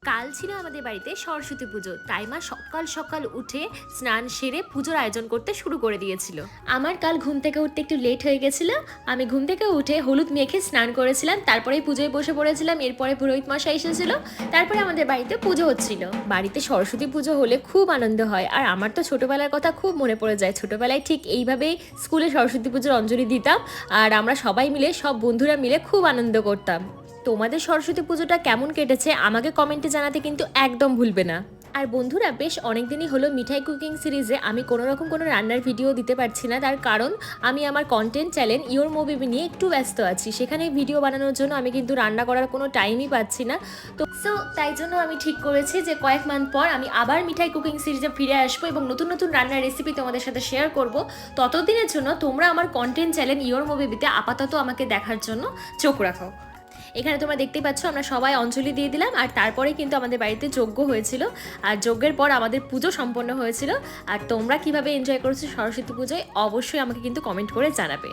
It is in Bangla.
কাল ছিল আমাদের বাড়িতে সরস্বতী পুজো, তাই মা সকাল সকাল উঠে স্নান সেরে পুজোর আয়োজন করতে শুরু করে দিয়েছিল। আমার কাল ঘুম থেকে উঠতে একটু লেট হয়ে গেছিল। আমি ঘুম থেকে উঠে হলুদ মেখে স্নান করেছিলাম, তারপরে পুজোয় বসে পড়েছিলাম। এরপরে পুরোহিত মশাই এসেছিল, তারপরে আমাদের বাড়িতে পুজো হচ্ছিল। বাড়িতে সরস্বতী পুজো হলে খুব আনন্দ হয়, আর আমার তো ছোটবেলার কথা খুব মনে পড়ে যায়। ছোটবেলায় ঠিক এইভাবেই স্কুলে সরস্বতী পুজোর অঞ্জলি দিতাম, আর আমরা সবাই মিলে, সব বন্ধুরা মিলে খুব আনন্দ করতাম। তোমাদের সরস্বতী পুজোটা কেমন কেটেছে আমাকে কমেন্টে জানাতে কিন্তু একদম ভুলবে না। আর বন্ধুরা, বেশ অনেকদিনই হলো মিঠাই কুকিং সিরিজে আমি কোনো রান্নার ভিডিও দিতে পারছি না। তার কারণ আমি আমার কন্টেন্ট চ্যানেল ইওর মোবিবি নিয়ে একটু ব্যস্ত আছি। সেখানে ভিডিও বানানোর জন্য আমি কিন্তু রান্না করার কোনো টাইমই পাচ্ছি না। তো তাই জন্য আমি ঠিক করেছি যে কয়েক মান্থ পর আমি আবার মিঠাই কুকিং সিরিজে ফিরে আসবো এবং নতুন নতুন রান্নার রেসিপি তোমাদের সাথে শেয়ার করব। ততদিনের জন্য তোমরা আমার কন্টেন্ট চ্যানেল ইওর মোবিবিতে আপাতত আমাকে দেখার জন্য চোখ রাখো। এখানে তোমরা দেখতেই পাচ্ছ আমরা সবাই অঞ্জলি দিয়ে দিলাম, আর তারপরে কিন্তু আমাদের বাড়িতে যজ্ঞ হয়েছিল, আর যজ্ঞের পর আমাদের পুজো সম্পন্ন হয়েছিল। আর তোমরা কিভাবে এনজয় করেছো সরস্বতী পুজোয় অবশ্যই আমাকে কিন্তু কমেন্ট করে জানাবে।